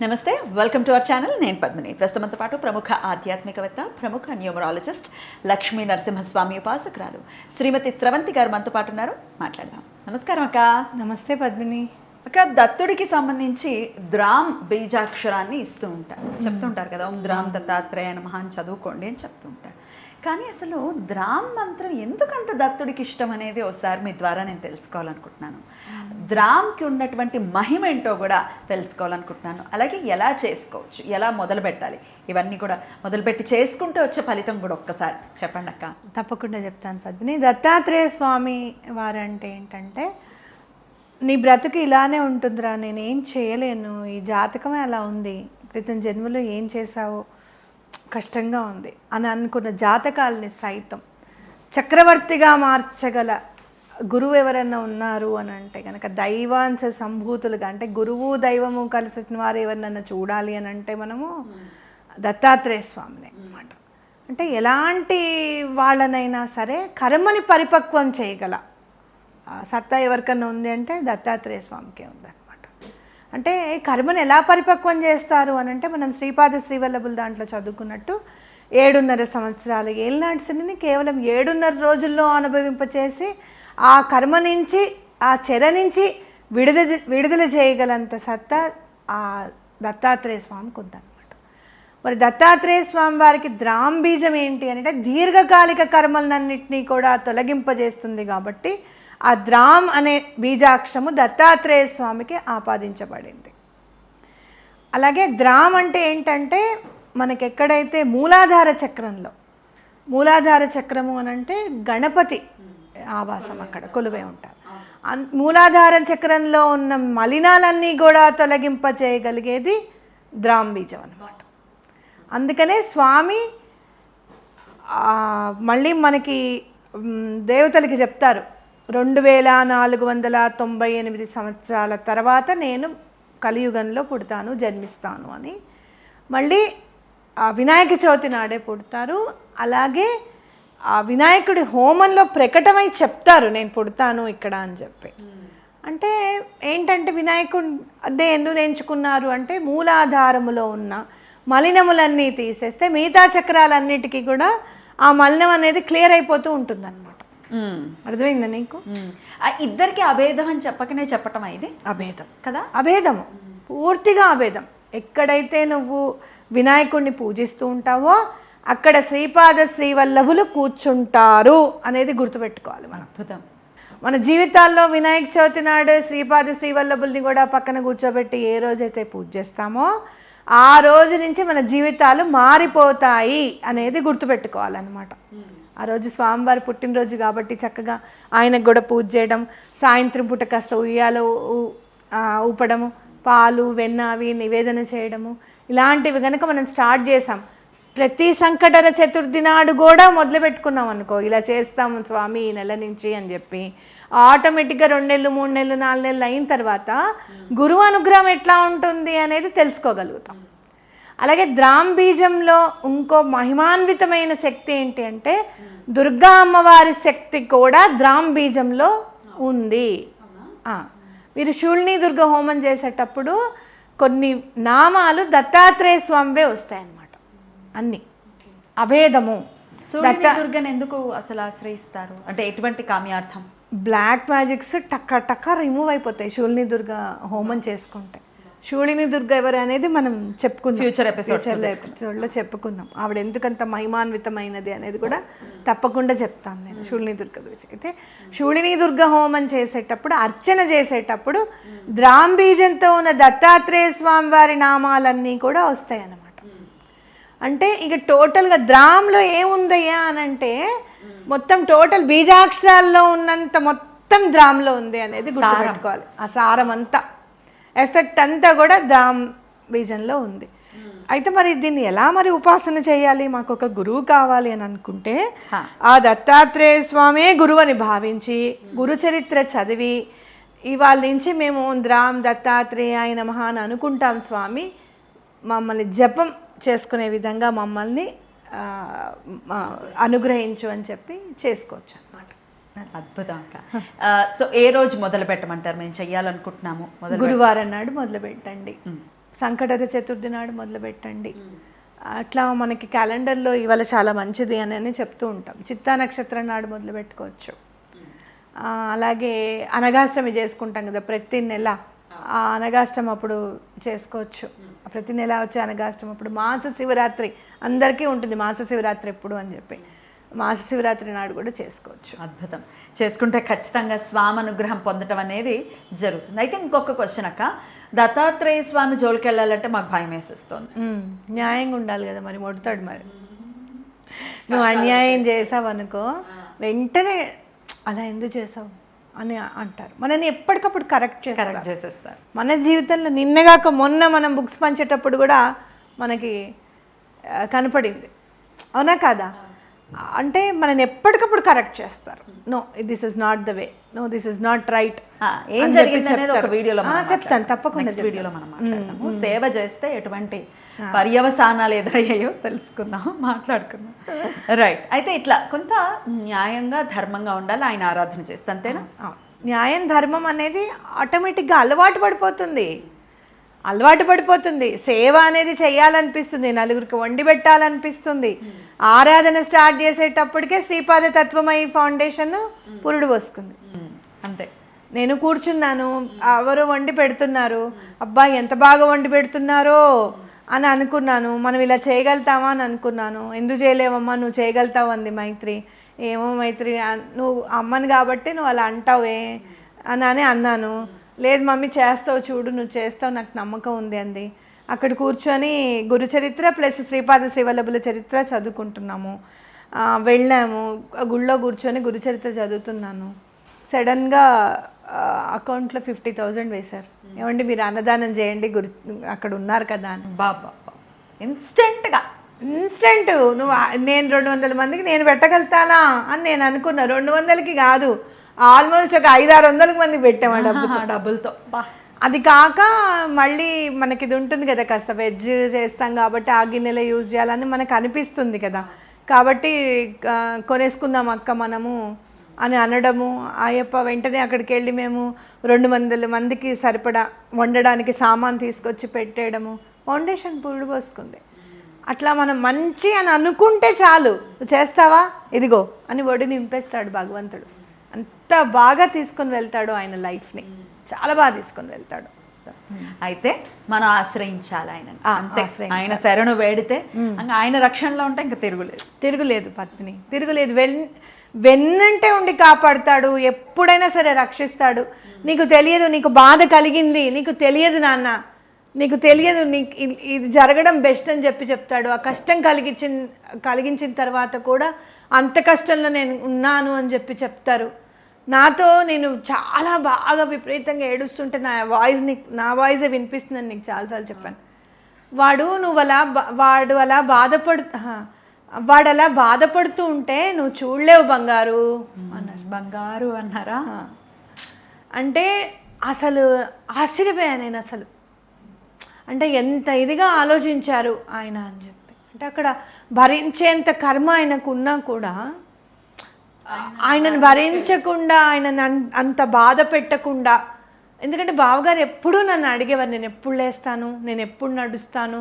నమస్తే, welcome to our channel. నేను పద్మిని. ప్రస్తుతంతో పాటు ప్రముఖ ఆధ్యాత్మికవేత్త, ప్రముఖ న్యూమరాలజిస్ట్, లక్ష్మీ నరసింహస్వామి ఉపాసకురాలు శ్రీమతి స్రవంతి గారు మనతో పాటు ఉన్నారు. మాట్లాడదాం. నమస్కారం అక్క. నమస్తే పద్మిని. అక్క, దత్తుడికి సంబంధించి ద్రామ్ బీజాక్షరాన్ని ఇస్తూ ఉంటారు, చెప్తుంటారు కదా, ఓం ద్రామ్ దత్తాత్రేయ నమః అని చదువుకోండి అని చెప్తూ ఉంటారు. కానీ అసలు ద్రామ్ మంత్రం ఎందుకంత దత్తుడికి ఇష్టం అనేది ఒకసారి మీ ద్వారా నేను తెలుసుకోవాలనుకుంటున్నాను. ద్రామ్కి ఉన్నటువంటి మహిమ ఏంటో కూడా తెలుసుకోవాలనుకుంటున్నాను. అలాగే ఎలా చేసుకోవచ్చు, ఎలా మొదలు పెట్టాలి, ఇవన్నీ కూడా మొదలుపెట్టి చేసుకుంటూ వచ్చే ఫలితం కూడా ఒక్కసారి చెప్పండి అక్క. తప్పకుండా చెప్తాను పద్మిని. దత్తాత్రేయ స్వామి వారంటే ఏంటంటే, నీ బ్రతుకు ఇలానే ఉంటుందిరా, నేనేం చేయలేను, ఈ జాతకమే అలా ఉంది, క్రితం జన్మలో ఏం చేశావో కష్టంగా ఉంది అని అనుకున్న జాతకాలని సైతం చక్రవర్తిగా మార్చగల గురువు ఎవరన్నా ఉన్నారు అని అంటే కనుక, దైవాంశ సంభూతులుగా అంటే గురువు దైవము కలిసి వచ్చిన వారు ఎవరినన్నా చూడాలి అని అంటే మనము దత్తాత్రేయ స్వామిని అన్నమాట. అంటే ఎలాంటి వాళ్ళనైనా సరే కర్మని పరిపక్వం చేయగల సత్తా ఎవరికన్నా ఉంది అంటే దత్తాత్రేయ స్వామికే ఉంది అనమాట. అంటే కర్మను ఎలా పరిపక్వం చేస్తారు అని అంటే, మనం శ్రీపాద శ్రీవల్లభుల దాంట్లో చదువుకున్నట్టు 7.5 సంవత్సరాలు ఏళ్ళనాటి శనిని కేవలం 7.5 రోజుల్లో అనుభవింపచేసి ఆ కర్మ నుంచి, ఆ చెర నుంచి విడుదల చేయగలంత సత్తా ఆ దత్తాత్రేయ స్వామికి ఉందన్నమాట. మరి దత్తాత్రేయ స్వామి వారికి ద్రామ్ బీజం ఏంటి అంటే, దీర్ఘకాలిక కర్మలన్నింటినీ కూడా తొలగింపజేస్తుంది కాబట్టి ఆ ద్రామ్ అనే బీజాక్షరము దత్తాత్రేయ స్వామికి ఆపాదించబడింది. అలాగే ద్రామ్ అంటే ఏంటంటే, మనకి ఎక్కడైతే మూలాధార చక్రంలో, మూలాధార చక్రము అని అంటే గణపతి ఆవాసం, అక్కడ కొలువై ఉంటారు. మూలాధార చక్రంలో ఉన్న మలినాలన్నీ కూడా తొలగింప చేయగలిగేది ద్రామ్ బీజం అన్నమాట. అందుకనే స్వామి మళ్ళీ మనకి దేవతలకి చెప్తారు, 2498 సంవత్సరాల తర్వాత నేను కలియుగంలో పుడతాను, జన్మిస్తాను అని. మళ్ళీ వినాయక చవితి నాడే పుడతారు. అలాగే ఆ వినాయకుడి హోమంలో ప్రకటమై చెప్తారు, నేను పుడతాను ఇక్కడ అని చెప్పి. అంటే ఏంటంటే, వినాయకుడు అదే ఎందుకు ఎంచుకున్నారు అంటే, మూలాధారములో ఉన్న మలినములన్నీ తీసేస్తే మిగతా చక్రాలన్నిటికీ కూడా ఆ మలినం అనేది క్లియర్ అయిపోతూ ఉంటుందన్నమాట. అర్థమైందా నీకు? ఇద్దరికి అభేదం అని చెప్పకనే చెప్పటం ఇది అభేదం కదా, అభేదము, పూర్తిగా అభేదం. ఎక్కడైతే నువ్వు వినాయకుడిని పూజిస్తూ ఉంటావో అక్కడ శ్రీపాద శ్రీవల్లభులు కూర్చుంటారు అనేది గుర్తుపెట్టుకోవాలి మనం. అద్భుతం. మన జీవితాల్లో వినాయక చవితి నాడు శ్రీపాద శ్రీవల్లభుల్ని కూడా పక్కన కూర్చోబెట్టి ఏ రోజైతే పూజ చేస్తామో ఆ రోజు నుంచి మన జీవితాలు మారిపోతాయి అనేది గుర్తుపెట్టుకోవాలన్నమాట. ఆ రోజు స్వామివారి పుట్టినరోజు కాబట్టి చక్కగా ఆయనకు కూడా పూజ చేయడం, సాయంత్రం పూట కాస్త ఉయ్యాలో ఊపడము, పాలు వెన్న అవి నివేదన చేయడము, ఇలాంటివి కనుక మనం స్టార్ట్ చేసాం. ప్రతి సంకటర చతుర్థి నాడు కూడా మొదలు పెట్టుకున్నాం అనుకో, ఇలా చేస్తాము స్వామి ఈ నెల నుంచి అని చెప్పి, ఆటోమేటిక్గా 2 నెలలు 3 నెలలు 4 నెలలు అయిన తర్వాత గురువు అనుగ్రహం ఎట్లా ఉంటుంది అనేది తెలుసుకోగలుగుతాం. అలాగే ద్రామ్ బీజంలో ఇంకో మహిమాన్వితమైన శక్తి ఏంటి అంటే, దుర్గా అమ్మవారి శక్తి కూడా ద్రామ్ బీజంలో ఉంది. మీరు శూలిని దుర్గ హోమం చేసేటప్పుడు కొన్ని నామాలు దత్తాత్రేయ స్వామివే వస్తాయన్నమాట. అన్ని అభేదము. దుర్గను ఎందుకు అసలు ఆశ్రయిస్తారు అంటే, ఎటువంటి కామ్యార్థం? బ్లాక్ మ్యాజిక్స్ టక్క టక్క రిమూవ్ అయిపోతాయి శూలిని దుర్గ హోమం చేసుకుంటే. శూలిని దుర్గ ఎవరు అనేది మనం చెప్పుకుందాం, ఫ్యూచర్ ఎపిసోడ్లో చెప్పుకుందాం. ఆవిడ ఎందుకంత మహిమాన్వితమైనది అనేది కూడా తప్పకుండా చెప్తాను నేను శూలిని దుర్గ గురించి. అయితే శూలిని దుర్గ హోమం చేసేటప్పుడు, అర్చన చేసేటప్పుడు ద్రామ్ బీజంతో ఉన్న దత్తాత్రేయ స్వామి వారి నామాలన్నీ కూడా వస్తాయి అన్నమాట. అంటే ఇక టోటల్గా ద్రామ్లో ఏముందయ్యా అని అంటే, మొత్తం టోటల్ బీజాక్షరాల్లో ఉన్నంత మొత్తం ద్రామ్లో ఉంది అనేది గుర్తుపెట్టుకోవాలి. ఆ సారం అంతా, ఎఫెక్ట్ అంతా కూడా ద్రామ్ బీజంలో ఉంది. అయితే మరి దీన్ని ఎలా మరి ఉపాసన చేయాలి, మాకు ఒక గురువు కావాలి అని అనుకుంటే, ఆ దత్తాత్రేయ స్వామే గురువు అని భావించి గురు చరిత్ర చదివి, ఇవాళ నుంచి మేము ద్రామ్ దత్తాత్రేయాయ నమః అని అనుకుంటాం స్వామి, మమ్మల్ని జపం చేసుకునే విధంగా మమ్మల్ని అనుగ్రహించు అని చెప్పి చేసుకోవచ్చు అన్నమాట. అద్భుతం అక్క. సో ఏ రోజు మొదలు పెట్టమంటారు? మేము చెయ్యాలనుకుంటున్నాము. గురువారం నాడు మొదలు పెట్టండి. సంకటహర చతుర్థి నాడు మొదలు పెట్టండి. అట్లా మనకి క్యాలెండర్లో ఇవాళ చాలా మంచిది అని చెప్తూ ఉంటాం. చిత్తా నక్షత్రం నాడు మొదలు పెట్టుకోవచ్చు. అలాగే అనగాష్టమి చేసుకుంటాం కదా ప్రతి నెల, ఆ అనగాష్టమి అప్పుడు చేసుకోవచ్చు. ప్రతి నెల వచ్చే అనగాష్టమి అప్పుడు. మాస శివరాత్రి అందరికీ ఉంటుంది, మాస శివరాత్రి ఎప్పుడు అని చెప్పి మాస శివరాత్రి నాడు కూడా చేసుకోవచ్చు. అద్భుతం. చేసుకుంటే ఖచ్చితంగా స్వామి అనుగ్రహం పొందటం అనేది జరుగుతుంది. అయితే ఇంకొక క్వశ్చన్ అక్క, దత్తాత్రేయ స్వామి జోలికి వెళ్ళాలంటే మాకు భయం వేసేస్తుంది. న్యాయంగా ఉండాలి కదా మరి, మొడతాడు మరి. నువ్వు అన్యాయం చేసావు అనుకో వెంటనే అలా ఎందుకు చేసావు అని అంటారు. మనని ఎప్పటికప్పుడు కరెక్ట్ చేసేస్తారు. మన జీవితంలో నిన్నగాక మొన్న మనం బుక్స్ పంచేటప్పుడు కూడా మనకి కనపడింది, అవునా కాదా? అంటే మనని ఎప్పటికప్పుడు కరెక్ట్ చేస్తారు. No this is not the way, no this is not right. ఏం జరిగింది అనేది ఒక వీడియోలో చెప్తాను, తప్పకుండా వీడియోలో మనం మాట్లాడతాము. సేవ చేస్తే ఎటువంటి పర్యవసానాలు ఎదురయ్యాయో తెలుసుకుందాం, మాట్లాడుకుందాం. రైట్. అయితే ఇట్లా కొంత న్యాయంగా ధర్మంగా ఉండాలి, ఆయన ఆరాధన చేస్తే, అంతేనా? న్యాయం ధర్మం అనేది ఆటోమేటిక్గా అలవాటు పడిపోతుంది. సేవ అనేది చేయాలనిపిస్తుంది, నలుగురికి వండి పెట్టాలనిపిస్తుంది. ఆరాధన స్టార్ట్ చేసేటప్పటికే శ్రీపాద తత్వమయి ఫౌండేషన్ పురుడు వస్తుంది. అంతే. నేను కూర్చున్నాను, ఎవరు వండి పెడుతున్నారు, అబ్బాయి ఎంత బాగా వండి పెడుతున్నారో అని అనుకున్నాను. మనం ఇలా చేయగలుగుతామా అని అనుకున్నాను. ఎందుకు చేయలేవమ్మా, నువ్వు చేయగలుగుతావు అంది మైత్రి. ఏమో మైత్రి, నువ్వు అమ్మని కాబట్టి నువ్వు అలా అంటావే అని అన్నాను. లేదు మమ్మీ చేస్తావు, చూడు నువ్వు చేస్తావు, నాకు నమ్మకం ఉంది అంది. అక్కడ కూర్చొని గురుచరిత్ర ప్లస్ శ్రీపాద శ్రీవల్లభుల చరిత్ర చదువుకుంటున్నాము. వెళ్ళాము, గుళ్ళో కూర్చొని గురుచరిత్ర చదువుతున్నాను. సడన్గా అకౌంట్లో 50,000 వేశారు. ఏమండి మీరు అన్నదానం చేయండి, అక్కడ ఉన్నారు కదా అని. బాబా ఇన్స్టెంట్ నువ్వు నేను 200 మందికి నేను పెట్టగలుగుతానా అని నేను అనుకున్నా. 200కి కాదు, ఆల్మోస్ట్ ఒక 500-600 మందికి పెట్టాము డబ్బులతో. అది కాక మళ్ళీ మనకి ఇది ఉంటుంది కదా, కాస్త వెజ్ చేస్తాం కాబట్టి ఆ గిన్నెలో యూజ్ చేయాలని మనకు అనిపిస్తుంది కదా, కాబట్టి కొనేసుకుందాం అక్క మనము అని అనడము. అయ్యప్ప వెంటనే అక్కడికి వెళ్ళి మేము 200 మందికి సరిపడా వండడానికి సామాన్ తీసుకొచ్చి పెట్టేయడము. ఫౌండేషన్ పురుడు పోసుకుంది. అట్లా మనం మంచి అని అనుకుంటే చాలు, నువ్వు చేస్తావా ఇదిగో అని ఒడి నింపేస్తాడు భగవంతుడు. అంత బాగా తీసుకొని వెళ్తాడు ఆయన లైఫ్ని, చాలా బాగా తీసుకొని వెళ్తాడు. అయితే మనం ఆశ్రయించాలి ఆయన, ఆయన శరణు వేడితే ఆయన రక్షణలో ఉంటే ఇంకా తిరుగులేదు పద్మిని, తిరుగులేదు. వెన్నంటే ఉండి కాపాడుతాడు, ఎప్పుడైనా సరే రక్షిస్తాడు. నీకు తెలియదు, నీకు బాధ కలిగింది, నీకు తెలియదు నాన్న, నీకు తెలియదు, నీకు ఇది జరగడం బెస్ట్ అని చెప్తాడు. ఆ కష్టం కలిగించిన తర్వాత కూడా అంత కష్టంలో నేను ఉన్నాను అని చెప్తారు. నాతో నేను చాలా బాగా విపరీతంగా ఏడుస్తుంటే నా వాయిసే వినిపిస్తుందని నీకు చాలాసార్లు చెప్పాను. వాడు అలా బాధపడుతూ ఉంటే నువ్వు చూడలేవు బంగారు అన్నారు. బంగారు అన్నారా? అంటే అసలు ఆశ్చర్యపోయాను నేను అసలు. అంటే ఎంత ఇదిగా ఆలోచించారు ఆయన అని చెప్పి. అంటే అక్కడ భరించేంత కర్మ ఆయనకు ఉన్నా కూడా ఆయనను భరించకుండా, ఆయనను అంత బాధ పెట్టకుండా. ఎందుకంటే బావగారు ఎప్పుడూ నన్ను అడిగేవారు, నేను ఎప్పుడు లేస్తాను, నేను ఎప్పుడు నడుస్తాను,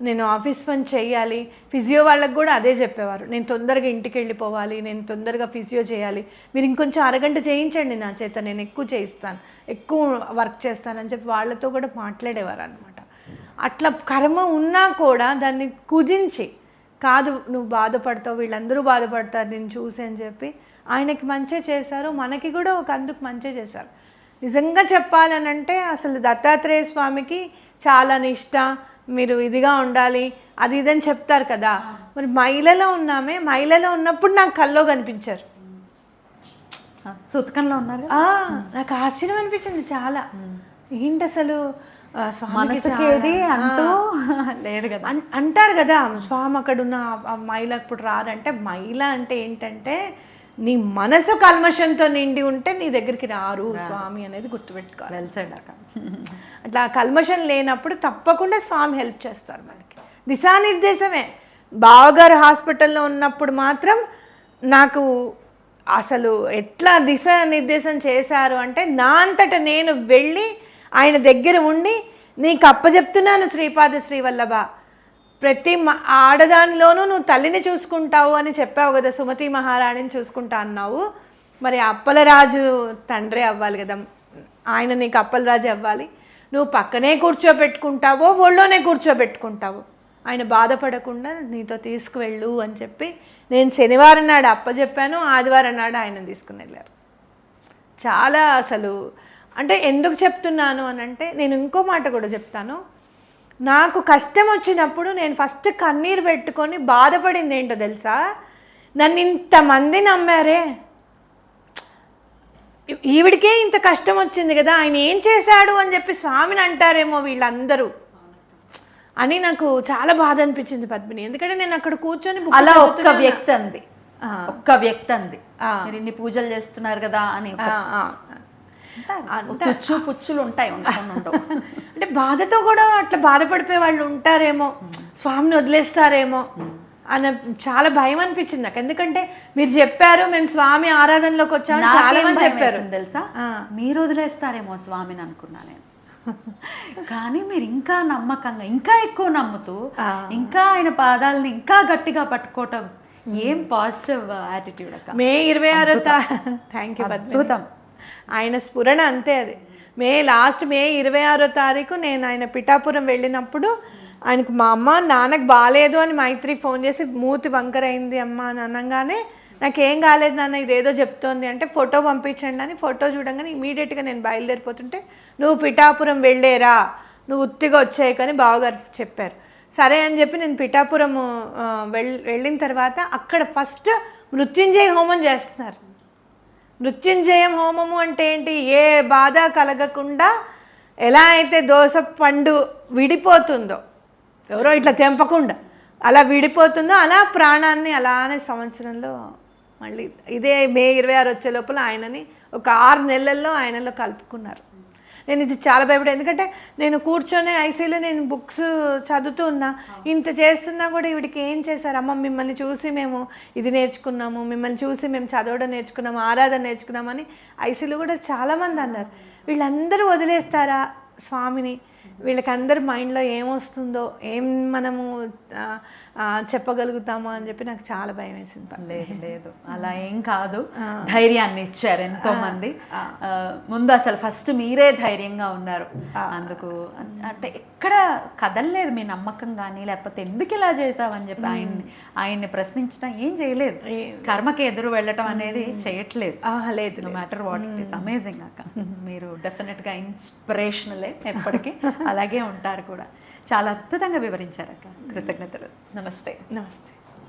నేను ఆఫీస్ పని చేయాలి. ఫిజియో వాళ్ళకు కూడా అదే చెప్పేవారు, నేను తొందరగా ఇంటికి వెళ్ళిపోవాలి, నేను తొందరగా ఫిజియో చేయాలి, మీరు ఇంకొంచెం అరగంట చేయించండి నా చేత, నేను ఎక్కువ చేయిస్తాను, ఎక్కువ వర్క్ చేస్తానని చెప్పి వాళ్ళతో కూడా మాట్లాడేవారు అనమాట. అట్లా కర్మ ఉన్నా కూడా దాన్ని కుదించి, కాదు నువ్వు బాధపడతావు, వీళ్ళందరూ బాధపడతారు నేను చూసి అని చెప్పి ఆయనకి మంచి చేశారు, మనకి కూడా ఒక అందుకు మంచి చేశారు. నిజంగా చెప్పాలనంటే అసలు దత్తాత్రేయ స్వామికి చాలా నిష్ట, మీరు ఇదిగా ఉండాలి అది ఇదని చెప్తారు కదా. మరి మైలలో ఉన్నప్పుడు నాకు కల్లో కనిపించారు, సుతకంలో ఉన్నారు. నాకు ఆశ్చర్యం అనిపించింది చాలా. ఏంటి అసలు మనసుకి ఏది అంటూ లేదు కదా, అంటారు కదా స్వామి అక్కడ ఉన్న మైల ఇప్పుడు రారంటే. మైల అంటే ఏంటంటే నీ మనసు కల్మషంతో నిండి ఉంటే నీ దగ్గరికి రారు స్వామి అనేది గుర్తుపెట్టుకోవాలి. తెలిసాడాక అట్లా కల్మషం లేనప్పుడు తప్పకుండా స్వామి హెల్ప్ చేస్తారు మనకి. దిశానిర్దేశమే. బావగారు హాస్పిటల్లో ఉన్నప్పుడు మాత్రం నాకు అసలు ఎట్లా దిశానిర్దేశం చేశారు అంటే, నా అంతటా నేను వెళ్ళి ఆయన దగ్గర ఉండి నీకు అప్పచెప్తున్నాను శ్రీపాద శ్రీవల్లభ, ప్రతి ఆడదానిలోనూ నువ్వు తల్లిని చూసుకుంటావు అని చెప్పావు కదా, సుమతి మహారాణిని చూసుకుంటా అన్నావు. మరి అప్పలరాజు తండ్రి అవ్వాలి కదా, ఆయన నీకు అప్పలరాజు అవ్వాలి. నువ్వు పక్కనే కూర్చోబెట్టుకుంటావో ఒళ్ళోనే కూర్చోబెట్టుకుంటావో ఆయన బాధపడకుండా నీతో తీసుకువెళ్ళు అని చెప్పి నేను శనివారం నాడు అప్పచెప్పాను, ఆదివారం నాడు ఆయన తీసుకుని వెళ్ళారు. చాలా అసలు అంటే ఎందుకు చెప్తున్నాను అని అంటే, నేను ఇంకో మాట కూడా చెప్తాను. నాకు కష్టం వచ్చినప్పుడు నేను ఫస్ట్ కన్నీరు పెట్టుకొని బాధపడింది ఏంటో తెలుసా, నన్ను ఇంతమంది నమ్మారే, ఈవిడికే ఇంత కష్టం వచ్చింది కదా, ఆయన ఏం చేశాడు అని చెప్పి స్వామిని అంటారేమో వీళ్ళందరూ అని నాకు చాలా బాధ అనిపించింది పద్మిని. ఎందుకంటే నేను అక్కడ కూర్చొని అలా ఒక్క వ్యక్తి అంది, ఒక్క వ్యక్తి అంది మీరు ఇన్ని పూజలు చేస్తున్నారు కదా అని. తుచ్చు పుచ్చులు ఉంటాయి అంటే బాధతో కూడా అట్లా బాధపడిపోయే వాళ్ళు ఉంటారేమో, స్వామిని వదిలేస్తారేమో అన్న చాలా భయం అనిపించింది నాకు. ఎందుకంటే మీరు చెప్పారు మేము స్వామి ఆరాధనలోకి వచ్చామని చాలా మంది చెప్పారు తెలుసా, మీరు వదిలేస్తారేమో స్వామిని అనుకున్నా నేను. కానీ మీరు ఇంకా నమ్మకంగా ఇంకా ఎక్కువ నమ్ముతూ ఇంకా ఆయన పాదాలని ఇంకా గట్టిగా పట్టుకోవటం, ఏం పాజిటివ్ యాటిట్యూడ్ అక్క. మే 26 థ్యాంక్ యూ అద్భుతం. ఆయన స్ఫురణ అంతే అది. మే 26 తారీఖు నేను ఆయన పిఠాపురం వెళ్ళినప్పుడు ఆయనకు మా అమ్మ నాన్నకు బాగాలేదు అని మైత్రి ఫోన్ చేసి మూతి వంకరైంది అమ్మ అని అనగానే నాకేం కాలేదు నాన్న ఇదేదో చెప్తోంది అంటే ఫోటో పంపించండి అని ఫోటో చూడంగానే ఇమీడియట్గా నేను బయలుదేరిపోతుంటే నువ్వు పిఠాపురం వెళ్ళేరా, నువ్వు ఉత్తిగా వచ్చాయి కానీ బావగారు చెప్పారు. సరే అని చెప్పి నేను పిఠాపురం వెళ్ళిన తర్వాత అక్కడ ఫస్ట్ మృత్యుంజయ హోమం చేస్తున్నారు. మృత్యుంజయం హోమము అంటే ఏంటి, ఏ బాధ కలగకుండా ఎలా అయితే దోస పండు విడిపోతుందో, ఎవరో ఇట్లా తెంపకుండా అలా విడిపోతుందో అలా ప్రాణాన్ని అలానే సంవత్సరంలో మళ్ళీ ఇదే మే 26 వచ్చే లోపల ఆయనని ఒక 6 నెలల్లో ఆయనలో కలుపుకున్నారు. నేను ఇది చాలా భయపడే, ఎందుకంటే నేను కూర్చొని ఐసీలో నేను బుక్స్ చదువుతూ ఉన్నా, ఇంత చేస్తున్నా కూడా ఈవిడికి ఏం చేశారు అమ్మ, మిమ్మల్ని చూసి మేము ఇది నేర్చుకున్నాము, మిమ్మల్ని చూసి మేము చదవడం నేర్చుకున్నాము, ఆరాధన నేర్చుకున్నామని ఐసీలో కూడా చాలామంది అన్నారు. వీళ్ళందరూ వదిలేస్తారా స్వామిని, వీళ్ళకందరి మైండ్లో ఏమొస్తుందో, ఏం మనము చెప్పగలుగుతామో అని చెప్పి నాకు చాలా భయం వేసింది. లేదు లేదు అలా ఏం కాదు, ధైర్యాన్ని ఇచ్చారు ఎంతో మంది. ముందు అసలు ఫస్ట్ మీరే ధైర్యంగా ఉన్నారు, అందుకు అంటే ఎక్కడ కదలలేదు మీ నమ్మకం కానీ, లేకపోతే ఎందుకు ఇలా చేసావని చెప్పి ఆయన్ని ప్రశ్నించడం ఏం చేయలేదు. కర్మకి ఎదురు వెళ్ళటం అనేది చేయట్లేదు. లేదు, no matter what it is. Amazing అక్క, మీరు డెఫినెట్గా ఇన్స్పిరేషనలే ఎప్పటికీ, అలాగే ఉంటారు కూడా. చాలా అద్భుతంగా వివరించారు అక్క. కృతజ్ఞతలు. నమస్తే. నమస్తే.